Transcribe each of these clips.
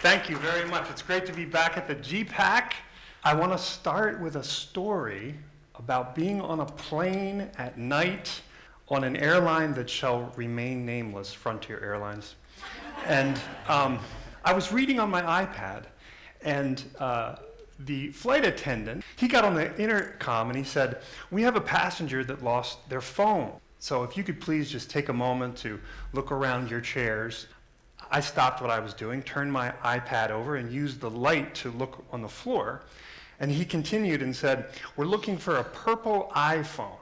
Thank you very much. It's great to be back at the GPAC. I want to start with a story about being on a plane at night on an airline that shall remain nameless, Frontier Airlines. And I was reading on my iPad, and the flight attendant, he got on the intercom and he said, "We have a passenger that lost their phone. So if you could please just take a moment to look around your chairs." I stopped what I was doing, turned my iPad over, and used the light to look on the floor. And he continued and said, "We're looking for a purple iPhone.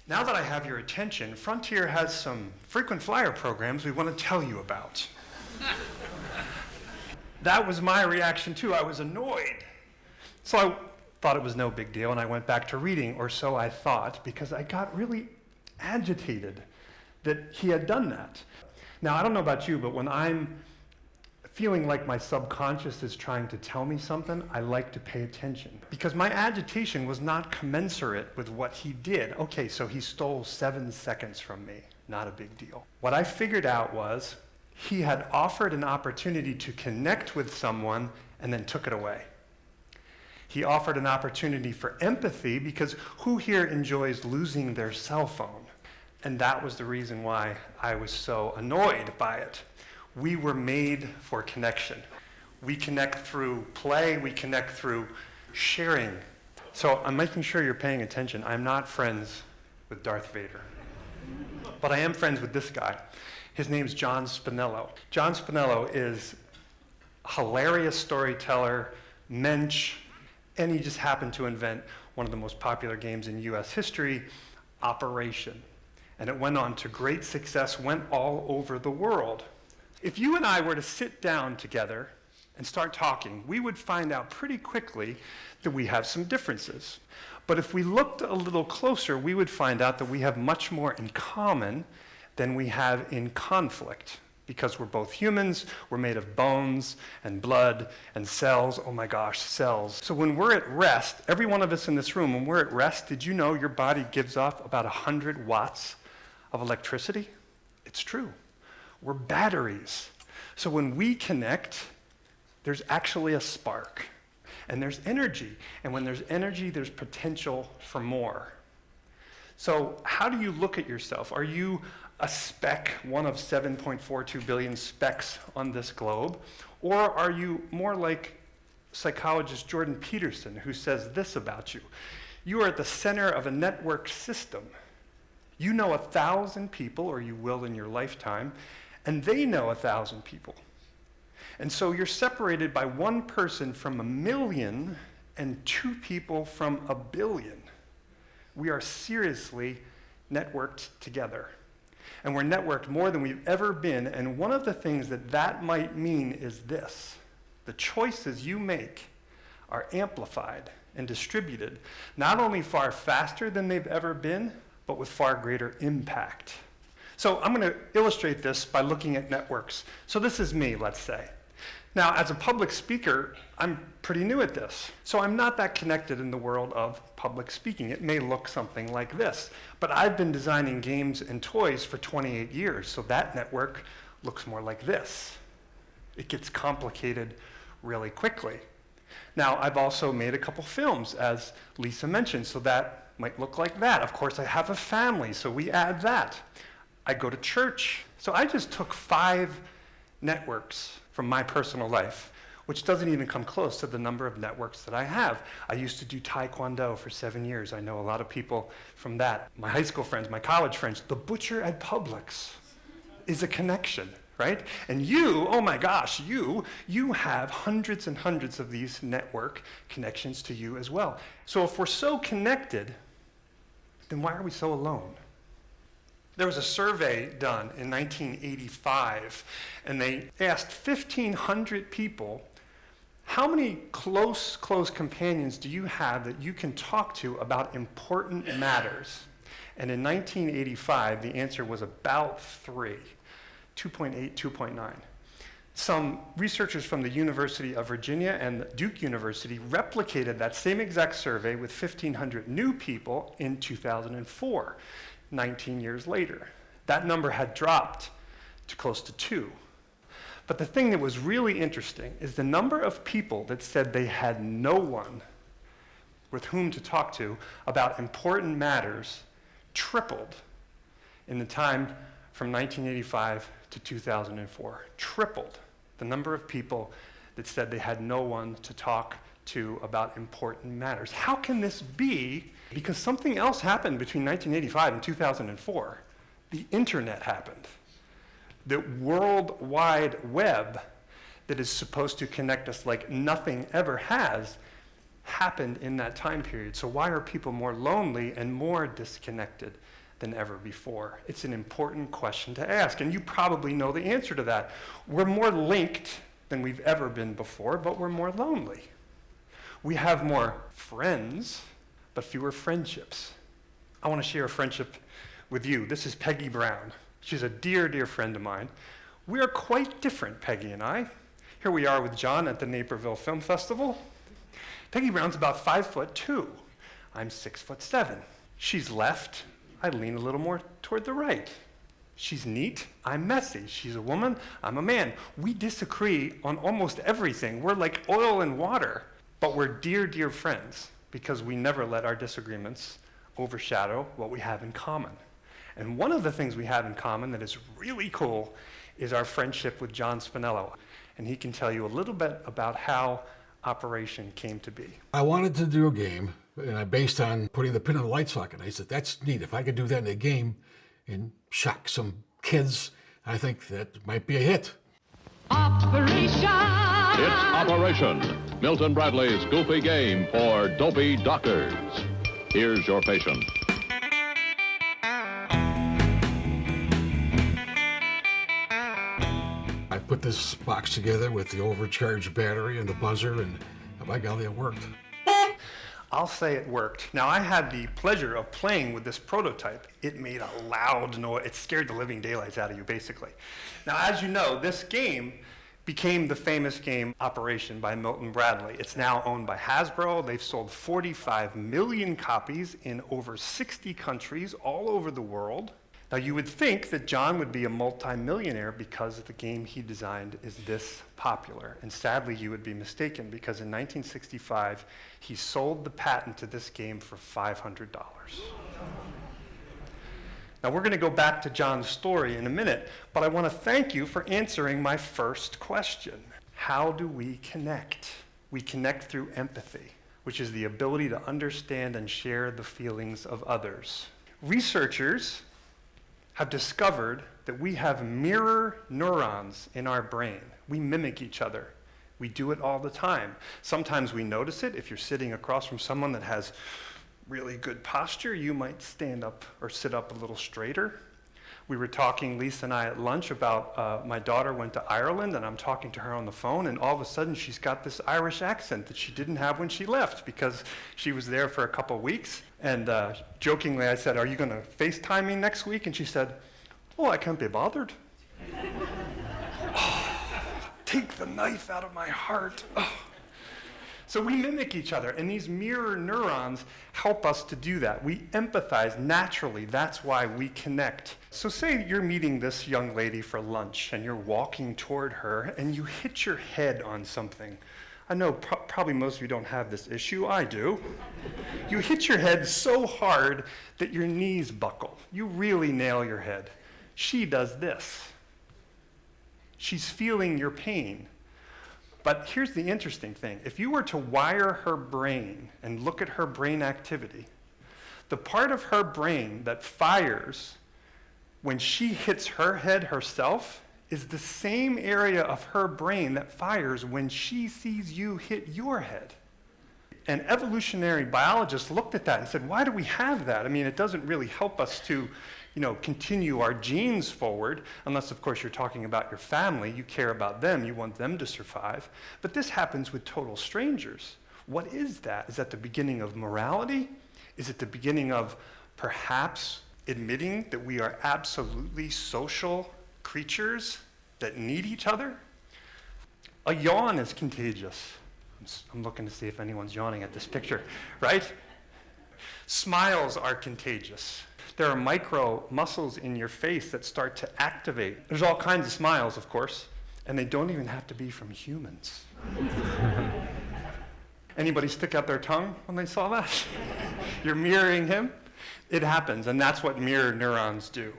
Now that I have your attention, Frontier has some frequent flyer programs we want to tell you about." That was my reaction too. I was annoyed. So I thought it was no big deal, and I went back to reading, or so I thought, because I got really agitated that he had done that. Now, I don't know about you, but when I'm feeling like my subconscious is trying to tell me something, I like to pay attention. Because my agitation was not commensurate with what he did. Okay, so he stole 7 seconds from me. Not a big deal. What I figured out was he had offered an opportunity to connect with someone and then took it away. He offered an opportunity for empathy, because who here enjoys losing their cell phone? And that was the reason why I was so annoyed by it. We were made for connection. We connect through play, we connect through sharing. So I'm making sure you're paying attention. I'm not friends with Darth Vader. But I am friends with this guy. His name's John Spinello. John Spinello is a hilarious storyteller, mensch, and he just happened to invent one of the most popular games in US history, Operation. And it went on to great success, went all over the world. If you and I were to sit down together and start talking, we would find out pretty quickly that we have some differences. But if we looked a little closer, we would find out that we have much more in common than we have in conflict. Because we're both humans, we're made of bones and blood and cells. Oh my gosh, cells. So when we're at rest, every one of us in this room, when we're at rest, did you know your body gives off about 100 watts of electricity? It's true. We're batteries. So when we connect, there's actually a spark. And there's energy. And when there's energy, there's potential for more. So how do you look at yourself? Are you a speck, one of 7.42 billion specks on this globe? Or are you more like psychologist Jordan Peterson, who says this about you? You are at the center of a network system. You know 1,000 people, or you will in your lifetime, and they know 1,000 people. And so you're separated by one person from 1,000,000 and 2 people from 1,000,000,000. We are seriously networked together. And we're networked more than we've ever been. And one of the things that that might mean is this: the choices you make are amplified and distributed, not only far faster than they've ever been, but with far greater impact. So I'm going to illustrate this by looking at networks. So this is me, let's say. Now, as a public speaker, I'm pretty new at this. So I'm not that connected in the world of public speaking. It may look something like this. But I've been designing games and toys for 28 years, so that network looks more like this. It gets complicated really quickly. Now, I've also made a couple films, as Lisa mentioned, so that might look like that. Of course, I have a family, so we add that. I go to church. So I just took 5 networks from my personal life, which doesn't even come close to the number of networks that I have. I used to do Taekwondo for 7 years. I know a lot of people from that. My high school friends, my college friends. The butcher at Publix is a connection, right? And you, oh my gosh, you have hundreds and hundreds of these network connections to you as well. So if we're so connected, then why are we so alone? There was a survey done in 1985, and they asked 1,500 people, how many close companions do you have that you can talk to about important matters? And in 1985, the answer was about 3, 2.8, 2.9. Some researchers from the University of Virginia and Duke University replicated that same exact survey with 1,500 new people in 2004. 19 years later. That number had dropped to close to 2. But the thing that was really interesting is the number of people that said they had no one with whom to talk to about important matters tripled in the time from 1985 to 2004. Tripled the number of people that said they had no one to talk to about important matters. How can this be? Because something else happened between 1985 and 2004. The internet happened. The World Wide Web that is supposed to connect us like nothing ever has happened in that time period. So why are people more lonely and more disconnected than ever before? It's an important question to ask, and you probably know the answer to that. We're more linked than we've ever been before, but we're more lonely. We have more friends, but fewer friendships. I want to share a friendship with you. This is Peggy Brown. She's a dear, dear friend of mine. We are quite different, Peggy and I. Here we are with John at the Naperville Film Festival. Peggy Brown's about 5'2". I'm 6'7". She's left. I lean a little more toward the right. She's neat. I'm messy. She's a woman. I'm a man. We disagree on almost everything. We're like oil and water, but we're dear, dear friends because we never let our disagreements overshadow what we have in common. And one of the things we have in common that is really cool is our friendship with John Spinello. And he can tell you a little bit about how Operation came to be. I wanted to do a game, and I based on putting the pin in the light socket. I said, that's neat. If I could do that in a game and shock some kids, I think that might be a hit. Operation! It's Operation, Milton Bradley's goofy game for dopey doctors. Here's your patient. I put this box together with the overcharged battery and the buzzer, and by golly, it worked. I'll say it worked. Now, I had the pleasure of playing with this prototype. It made a loud noise. It scared the living daylights out of you, basically. Now, as you know, this game became the famous game Operation by Milton Bradley. It's now owned by Hasbro. They've sold 45 million copies in over 60 countries all over the world. Now, you would think that John would be a multi-millionaire because the game he designed is this popular. And sadly, you would be mistaken because in 1965, he sold the patent to this game for $500. Now, we're going to go back to John's story in a minute, but I want to thank you for answering my first question. How do we connect? We connect through empathy, which is the ability to understand and share the feelings of others. Researchers have discovered that we have mirror neurons in our brain. We mimic each other. We do it all the time. Sometimes we notice it. If you're sitting across from someone that has really good posture, you might stand up or sit up a little straighter. We were talking, Lisa and I, at lunch about my daughter went to Ireland, and I'm talking to her on the phone, and all of a sudden she's got this Irish accent that she didn't have when she left because she was there for a couple weeks. And jokingly I said, "Are you going to FaceTime me next week?" And she said, "Oh, I can't be bothered." Oh, take the knife out of my heart. Oh. So we mimic each other, and these mirror neurons help us to do that. We empathize naturally. That's why we connect. So say you're meeting this young lady for lunch, and you're walking toward her, and you hit your head on something. I know probably most of you don't have this issue. I do. You hit your head so hard that your knees buckle. You really nail your head. She does this. She's feeling your pain. But here's the interesting thing. If you were to wire her brain and look at her brain activity, the part of her brain that fires when she hits her head herself is the same area of her brain that fires when she sees you hit your head. And evolutionary biologists looked at that and said, why do we have that? I mean, it doesn't really help us to, continue our genes forward, unless, of course, you're talking about your family. You care about them. You want them to survive. But this happens with total strangers. What is that? Is that the beginning of morality? Is it the beginning of perhaps admitting that we are absolutely social creatures that need each other? A yawn is contagious. I'm looking to see if anyone's yawning at this picture, right? Smiles are contagious. There are micro muscles in your face that start to activate. There's all kinds of smiles, of course. And they don't even have to be from humans. Anybody stick out their tongue when they saw that? You're mirroring him? It happens, and that's what mirror neurons do.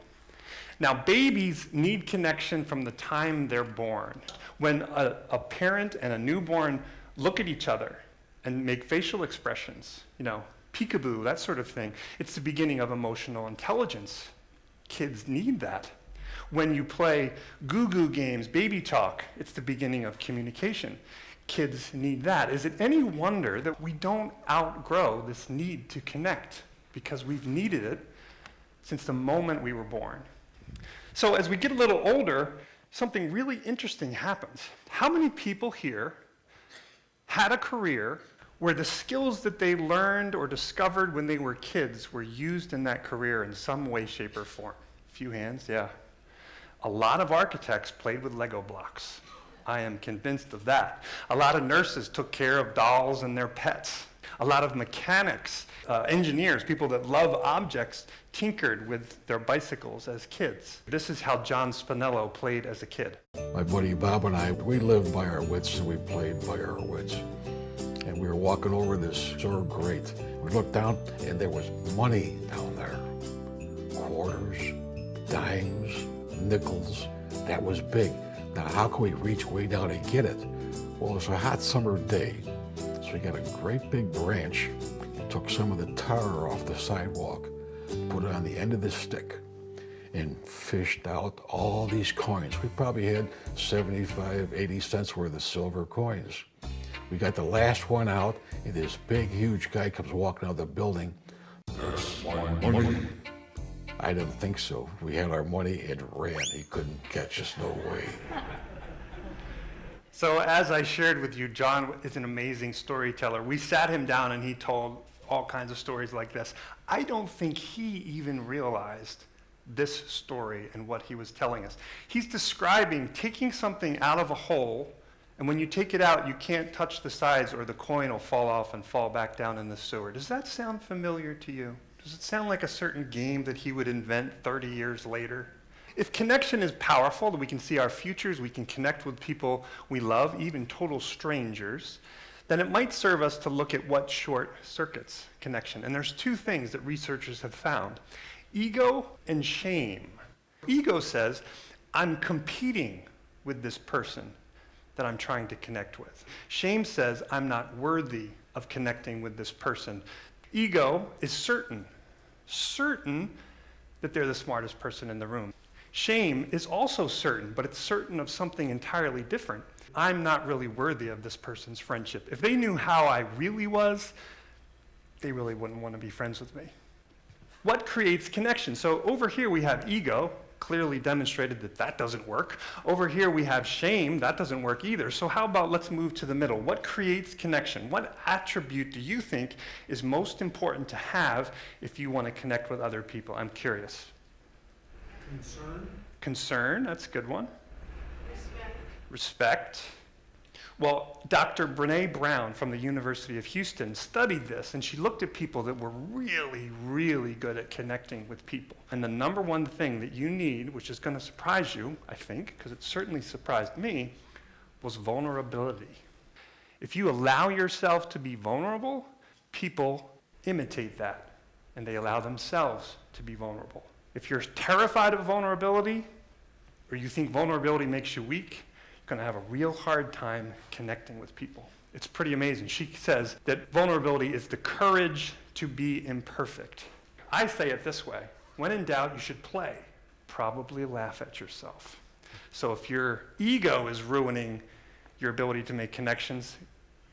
Now, babies need connection from the time they're born. When a parent and a newborn look at each other and make facial expressions, peekaboo, that sort of thing, it's the beginning of emotional intelligence. Kids need that. When you play goo-goo games, baby talk, it's the beginning of communication. Kids need that. Is it any wonder that we don't outgrow this need to connect? Because we've needed it since the moment we were born. So as we get a little older, something really interesting happens. How many people here had a career where the skills that they learned or discovered when they were kids were used in that career in some way, shape, or form? A few hands, yeah. A lot of architects played with Lego blocks. I am convinced of that. A lot of nurses took care of dolls and their pets. A lot of mechanics, engineers, people that love objects, tinkered with their bicycles as kids. This is how John Spinello played as a kid. My buddy Bob and I, we lived by our wits and we played by our wits. And we were walking over this sort of grate. We looked down and there was money down there. Quarters, dimes, nickels. That was big. Now how can we reach way down and get it? Well, it was a hot summer day. So we got a great big branch, took some of the tar off the sidewalk, put it on the end of the stick, and fished out all these coins. We probably had 75, 80 cents worth of silver coins. We got the last one out, and this big, huge guy comes walking out of the building. That's my money. I didn't think so. We had our money and ran. He couldn't catch us, no way. So as I shared with you, John is an amazing storyteller. We sat him down and he told all kinds of stories like this. I don't think he even realized this story and what he was telling us. He's describing taking something out of a hole, and when you take it out, you can't touch the sides or the coin will fall off and fall back down in the sewer. Does that sound familiar to you? Does it sound like a certain game that he would invent 30 years later? If connection is powerful, that we can see our futures, we can connect with people we love, even total strangers, then it might serve us to look at what short circuits connection. And there's two things that researchers have found: ego and shame. Ego says, I'm competing with this person that I'm trying to connect with. Shame says, I'm not worthy of connecting with this person. Ego is certain that they're the smartest person in the room. Shame is also certain, but it's certain of something entirely different. I'm not really worthy of this person's friendship. If they knew how I really was, they really wouldn't want to be friends with me. What creates connection? So over here we have ego, clearly demonstrated that that doesn't work. Over here we have shame, that doesn't work either. So how about let's move to the middle. What creates connection? What attribute do you think is most important to have if you want to connect with other people? I'm curious. Concern, that's a good one. Respect. Well, Dr. Brené Brown from the University of Houston studied this, and she looked at people that were really, really good at connecting with people. And the number one thing that you need, which is going to surprise you, I think, because it certainly surprised me, was vulnerability. If you allow yourself to be vulnerable, people imitate that, and they allow themselves to be vulnerable. If you're terrified of vulnerability, or you think vulnerability makes you weak, you're going to have a real hard time connecting with people. It's pretty amazing. She says that vulnerability is the courage to be imperfect. I say it this way: when in doubt, you should play. Probably laugh at yourself. So if your ego is ruining your ability to make connections,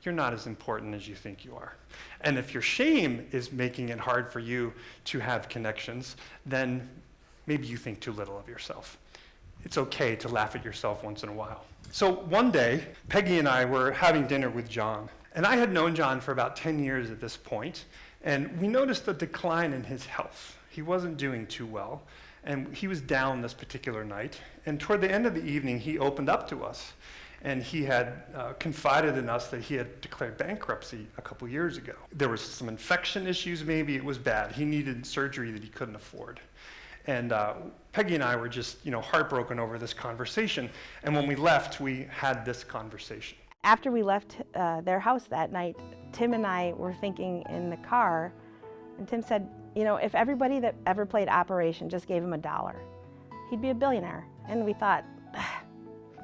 you're not as important as you think you are. And if your shame is making it hard for you to have connections, then maybe you think too little of yourself. It's okay to laugh at yourself once in a while. So one day, Peggy and I were having dinner with John. And I had known John for about 10 years at this point, and we noticed a decline in his health. He wasn't doing too well, and he was down this particular night. And toward the end of the evening, he opened up to us. And he had confided in us that he had declared bankruptcy a couple years ago. There was some infection issues maybe, it was bad. He needed surgery that he couldn't afford. And Peggy and I were just, heartbroken over this conversation. And when we left, we had this conversation. After we left their house that night, Tim and I were thinking in the car, and Tim said, if everybody that ever played Operation just gave him $1, he'd be a billionaire. And we thought,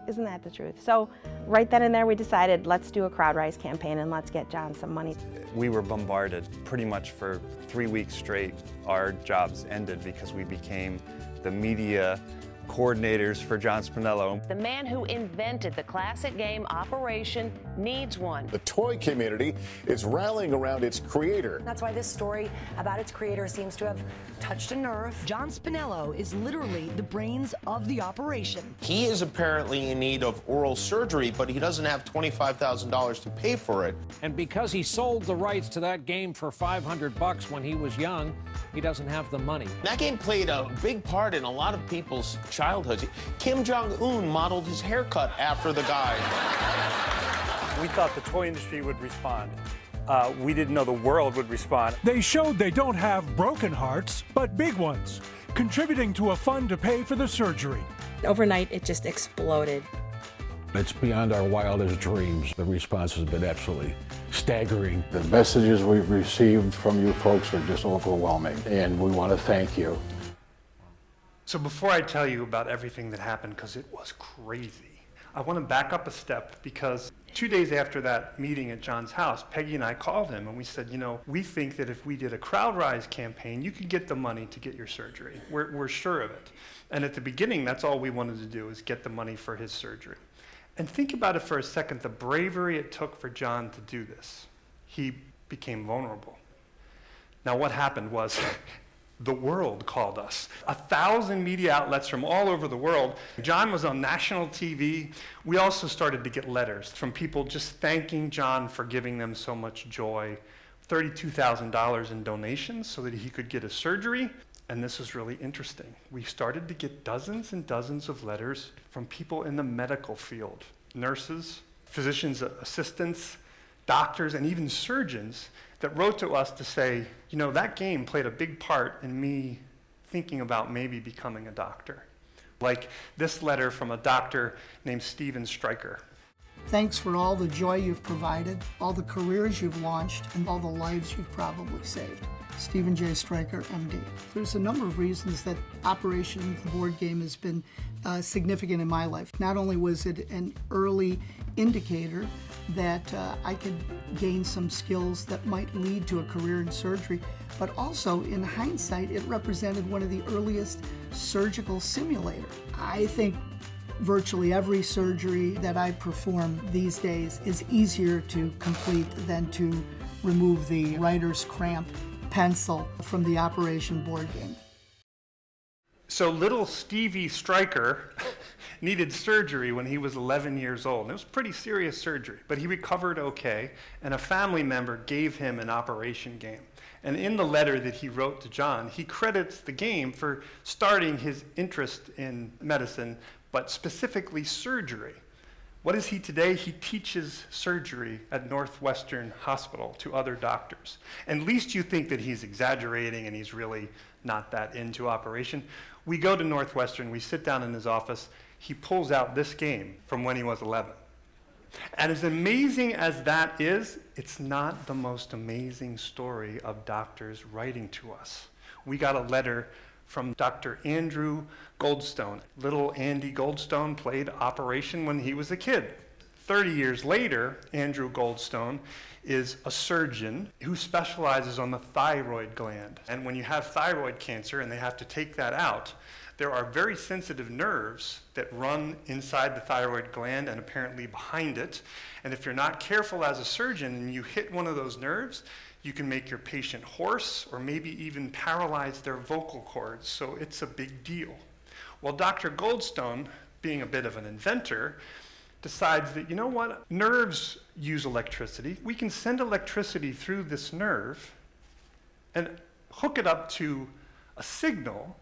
isn't that the truth? So right then and there we decided, let's do a CrowdRise campaign and let's get John some money. We were bombarded pretty much for 3 weeks straight. Our jobs ended because we became the media coordinators for John Spinello. The man who invented the classic game Operation needs one. The toy community is rallying around its creator. That's why this story about its creator seems to have touched a nerve. John Spinello is literally the brains of the operation. He is apparently in need of oral surgery, but he doesn't have $25,000 to pay for it. And because he sold the rights to that game for $500 when he was young, he doesn't have the money. That game played a big part in a lot of people's childhoods. Kim Jong-un modeled his haircut after the guy. We thought the toy industry would respond. We didn't know the world would respond. They showed they don't have broken hearts, but big ones, contributing to a fund to pay for the surgery. Overnight, it just exploded. It's beyond our wildest dreams. The response has been absolutely staggering. The messages we've received from you folks are just overwhelming, and we want to thank you. So before I tell you about everything that happened, because it was crazy, I want to back up a step, because 2 days after that meeting at John's house, Peggy and I called him and we said, we think that if we did a CrowdRise campaign, you could get the money to get your surgery. We're sure of it. And at the beginning, that's all we wanted to do, is get the money for his surgery. And think about it for a second, the bravery it took for John to do this. He became vulnerable. Now what happened was, the world called us. 1,000 media outlets from all over the world. John was on national TV. We also started to get letters from people just thanking John for giving them so much joy. $32,000 in donations so that he could get a surgery. And this was really interesting. We started to get dozens and dozens of letters from people in the medical field, nurses, physicians' assistants, doctors, and even surgeons that wrote to us to say, that game played a big part in me thinking about maybe becoming a doctor. Like this letter from a doctor named Steven Stryker. Thanks for all the joy you've provided, all the careers you've launched, and all the lives you've probably saved. Stephen J. Stryker, MD. There's a number of reasons that Operation, the board game, has been significant in my life. Not only was it an early indicator that I could gain some skills that might lead to a career in surgery, but also, in hindsight, it represented one of the earliest surgical simulators. I think virtually every surgery that I perform these days is easier to complete than to remove the writer's cramp pencil from the Operation board game. So little Stevie Stryker needed surgery when he was 11 years old. And it was pretty serious surgery, but he recovered okay, and a family member gave him an Operation game. And in the letter that he wrote to John, he credits the game for starting his interest in medicine, but specifically surgery. What is he today? He teaches surgery at Northwestern Hospital to other doctors. And least you think that he's exaggerating and he's really not that into Operation. We go to Northwestern, we sit down in his office, he pulls out this game from when he was 11. And as amazing as that is, it's not the most amazing story of doctors writing to us. We got a letter from Dr. Andrew Goldstone. Little Andy Goldstone played Operation when he was a kid. 30 years later, Andrew Goldstone is a surgeon who specializes on the thyroid gland. And when you have thyroid cancer and they have to take that out, there are very sensitive nerves that run inside the thyroid gland and apparently behind it. And if you're not careful as a surgeon and you hit one of those nerves, you can make your patient hoarse or maybe even paralyze their vocal cords. So it's a big deal. Well, Dr. Goldstone, being a bit of an inventor, decides that, nerves use electricity. We can send electricity through this nerve and hook it up to a signal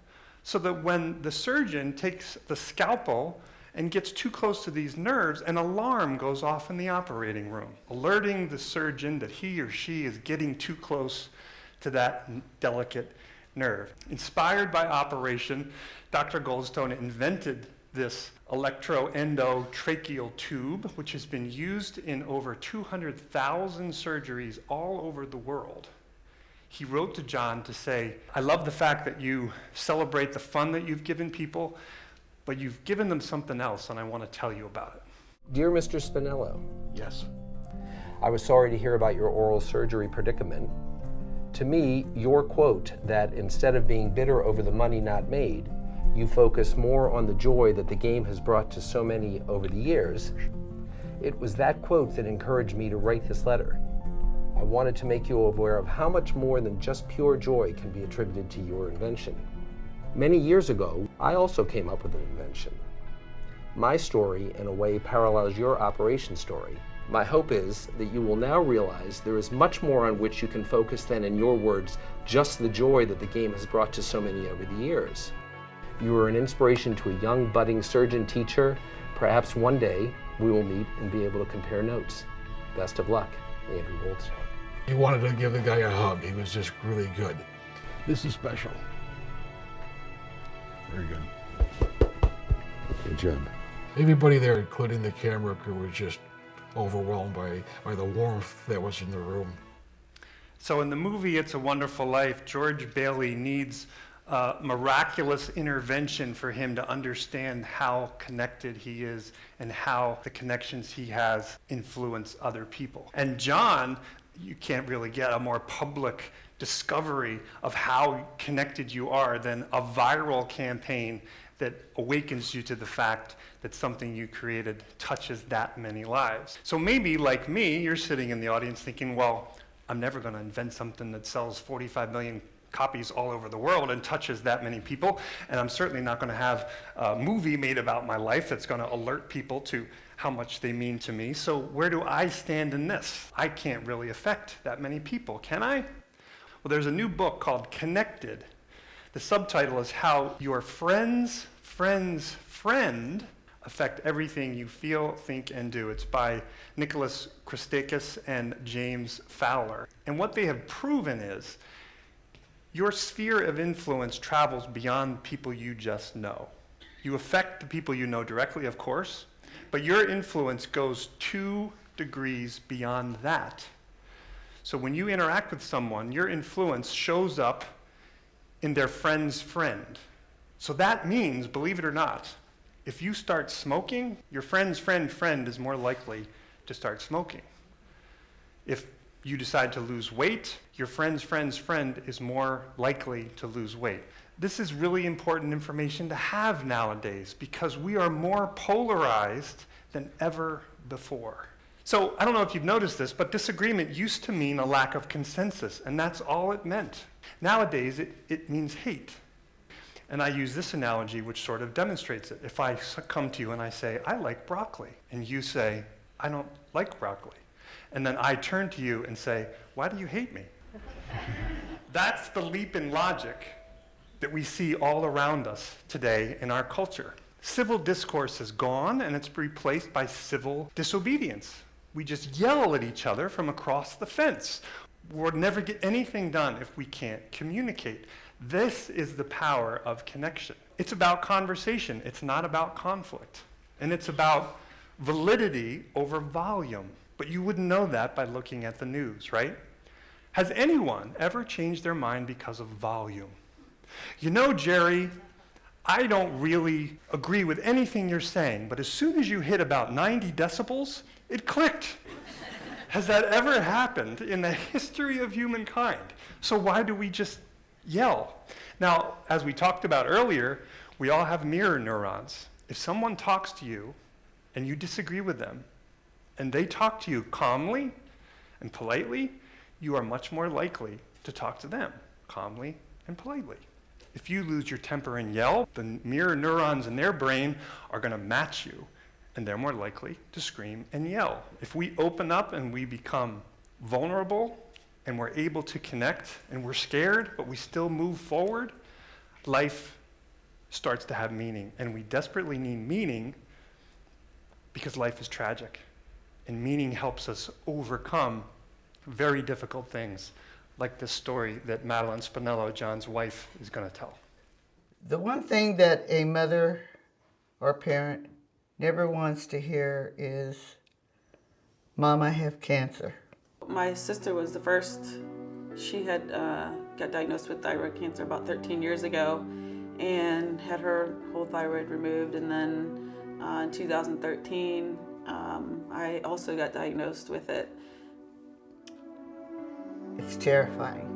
so that when the surgeon takes the scalpel and gets too close to these nerves, an alarm goes off in the operating room, alerting the surgeon that he or she is getting too close to that delicate nerve. Inspired by Operation, Dr. Goldstone invented this electroendotracheal tube, which has been used in over 200,000 surgeries all over the world. He wrote to John to say, I love the fact that you celebrate the fun that you've given people, but you've given them something else, and I want to tell you about it. Dear Mr. Spinello. Yes. I was sorry to hear about your oral surgery predicament. To me, your quote that instead of being bitter over the money not made, you focus more on the joy that the game has brought to so many over the years, it was that quote that encouraged me to write this letter. I wanted to make you aware of how much more than just pure joy can be attributed to your invention. Many years ago, I also came up with an invention. My story, in a way, parallels your operation story. My hope is that you will now realize there is much more on which you can focus than, in your words, just the joy that the game has brought to so many over the years. You are an inspiration to a young, budding surgeon teacher. Perhaps one day we will meet and be able to compare notes. Best of luck, Andrew Goldstone. He wanted to give the guy a hug. He was just really good. This is special. Very good. Good job. Everybody there, including the camera crew, was just overwhelmed by the warmth that was in the room. So in the movie It's a Wonderful Life, George Bailey needs miraculous intervention for him to understand how connected he is and how the connections he has influence other people. And John, you can't really get a more public discovery of how connected you are than a viral campaign that awakens you to the fact that something you created touches that many lives. So maybe, like me, you're sitting in the audience thinking, well, I'm never going to invent something that sells 45 million copies all over the world and touches that many people, and I'm certainly not going to have a movie made about my life that's going to alert people to how much they mean to me. So where do I stand in this? I can't really affect that many people, can I? Well, there's a new book called Connected. The subtitle is How Your Friend's Friend's Friend Affect Everything You Feel, Think, and Do. It's by Nicholas Christakis and James Fowler. And what they have proven is your sphere of influence travels beyond people you just know. You affect the people you know directly, of course, but your influence goes 2 degrees beyond that. So when you interact with someone, your influence shows up in their friend's friend. So that means, believe it or not, if you start smoking, your friend's friend is more likely to start smoking. If you decide to lose weight, your friend's friend is more likely to lose weight. This is really important information to have nowadays because we are more polarized than ever before. So I don't know if you've noticed this, but disagreement used to mean a lack of consensus, and that's all it meant. Nowadays, it means hate. And I use this analogy which sort of demonstrates it. If I come to you and I say, I like broccoli, and you say, I don't like broccoli, and then I turn to you and say, why do you hate me? That's the leap in logic that we see all around us today in our culture. Civil discourse is gone, and it's replaced by civil disobedience. We just yell at each other from across the fence. We'll never get anything done if we can't communicate. This is the power of connection. It's about conversation. It's not about conflict. And it's about validity over volume. But you wouldn't know that by looking at the news, right? Has anyone ever changed their mind because of volume? You know, Jerry, I don't really agree with anything you're saying, but as soon as you hit about 90 decibels, it clicked. Has that ever happened in the history of humankind? So why do we just yell? Now, as we talked about earlier, we all have mirror neurons. If someone talks to you and you disagree with them, and they talk to you calmly and politely, you are much more likely to talk to them calmly and politely. If you lose your temper and yell, the mirror neurons in their brain are going to match you, and they're more likely to scream and yell. If we open up and we become vulnerable and we're able to connect and we're scared, but we still move forward, life starts to have meaning. And we desperately need meaning because life is tragic. And meaning helps us overcome very difficult things like this story that Madeline Spinello, John's wife, is going to tell. The one thing that a mother or parent never wants to hear is, "Mom, I have cancer." My sister was the first. She had got diagnosed with thyroid cancer about 13 years ago and had her whole thyroid removed. And then in 2013, I also got diagnosed with it. It's terrifying.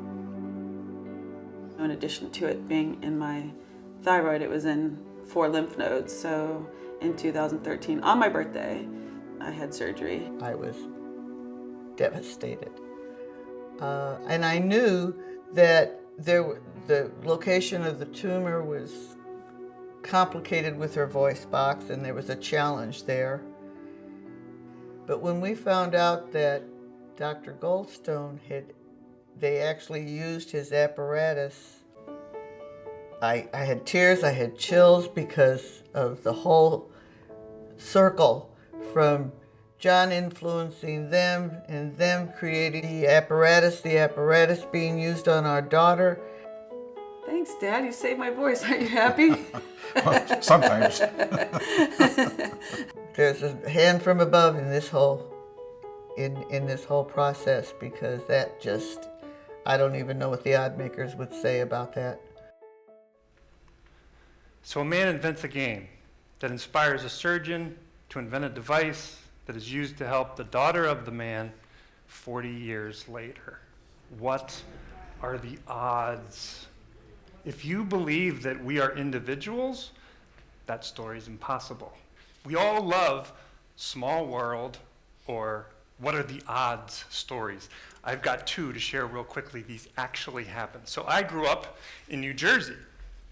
In addition to it being in my thyroid, it was in 4 lymph nodes. So in 2013, on my birthday, I had surgery. I was devastated. And I knew that the location of the tumor was complicated with her voice box, and there was a challenge there. But when we found out that Dr. Goldstone they actually used his apparatus, I had tears, I had chills because of the whole circle from John influencing them and them creating the apparatus being used on our daughter. Thanks, Dad. You saved my voice. Are you happy? Well, sometimes. There's a hand from above in this whole in this whole process, because that just, I don't even know what the odd makers would say about that. So a man invents a game that inspires a surgeon to invent a device that is used to help the daughter of the man 40 years later. What are the odds? If you believe that we are individuals, that story is impossible. We all love small world or what are the odds stories. I've got 2 to share real quickly. These actually happened. So I grew up in New Jersey.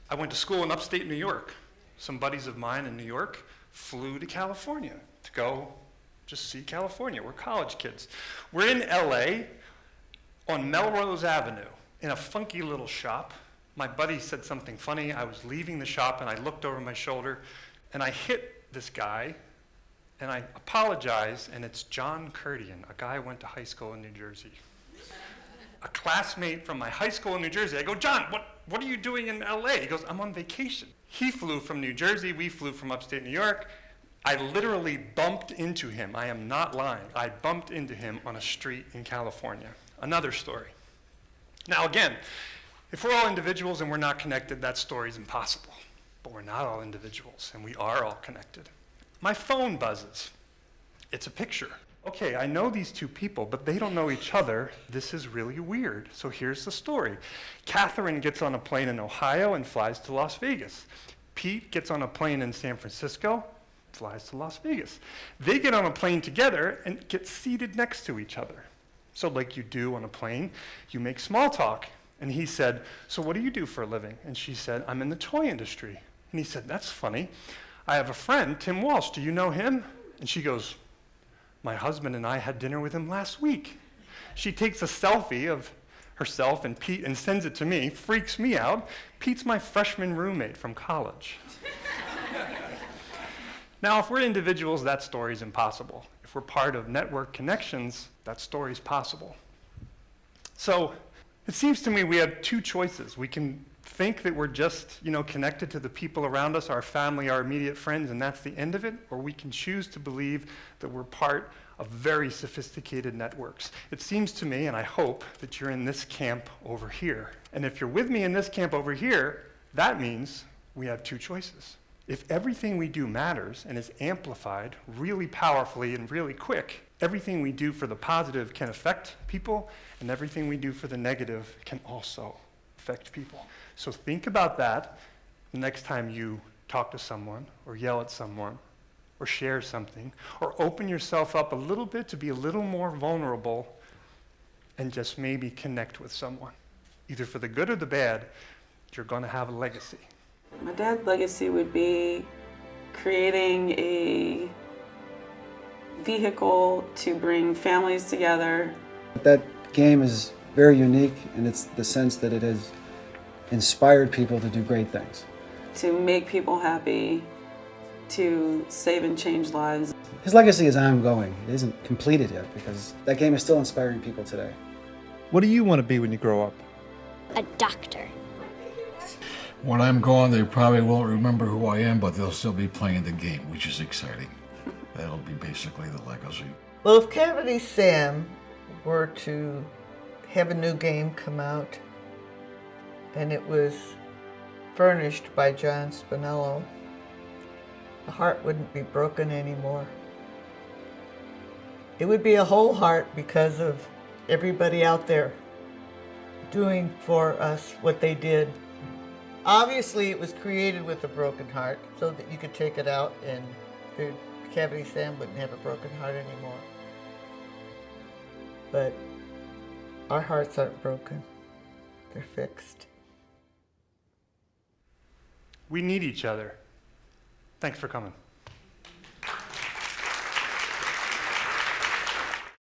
I went to school in upstate New York. Some buddies of mine in New York flew to California to go just see California. We're college kids. We're in LA on Melrose Avenue in a funky little shop. My buddy said something funny. I was leaving the shop and I looked over my shoulder and I hit this guy and I apologized, and it's John Curtian, a guy I went to high school in New Jersey. A classmate from my high school in New Jersey. I go, "John, what are you doing in LA?" He goes, "I'm on vacation." He flew from New Jersey, we flew from upstate New York. I literally bumped into him. I am not lying. I bumped into him on a street in California. Another story. Now again, if we're all individuals and we're not connected, that story is impossible. But we're not all individuals, and we are all connected. My phone buzzes. It's a picture. Okay, I know these 2 people, but they don't know each other. This is really weird. So here's the story. Catherine gets on a plane in Ohio and flies to Las Vegas. Pete gets on a plane in San Francisco, flies to Las Vegas. They get on a plane together and get seated next to each other. So like you do on a plane, you make small talk. And he said, "So what do you do for a living?" And she said, "I'm in the toy industry." And he said, "That's funny. I have a friend, Tim Walsh. Do you know him?" And she goes, "My husband and I had dinner with him last week." She takes a selfie of herself and Pete and sends it to me, freaks me out. Pete's my freshman roommate from college. Now, if we're individuals, that story's impossible. If we're part of network connections, that story's possible. So it seems to me we have 2 choices. We can think that we're just, connected to the people around us, our family, our immediate friends, and that's the end of it, or we can choose to believe that we're part of very sophisticated networks. It seems to me, and I hope, that you're in this camp over here. And if you're with me in this camp over here, that means we have 2 choices. If everything we do matters and is amplified really powerfully and really quick, everything we do for the positive can affect people, and everything we do for the negative can also affect people. So think about that the next time you talk to someone, or yell at someone, or share something, or open yourself up a little bit to be a little more vulnerable and just maybe connect with someone. Either for the good or the bad, you're going to have a legacy. My dad's legacy would be creating a vehicle to bring families together. That game is very unique in the sense that it has inspired people to do great things. To make people happy, to save and change lives. His legacy is ongoing. It isn't completed yet because that game is still inspiring people today. What do you want to be when you grow up? A doctor. When I'm gone, they probably won't remember who I am, but they'll still be playing the game, which is exciting. That'll be basically the legacy. Well, if Cavity Sam were to have a new game come out, and it was furnished by John Spinello, the heart wouldn't be broken anymore. It would be a whole heart because of everybody out there doing for us what they did. Obviously, it was created with a broken heart so that you could take it out and the Cavity Sam wouldn't have a broken heart anymore. But our hearts aren't broken. They're fixed. We need each other. Thanks for coming.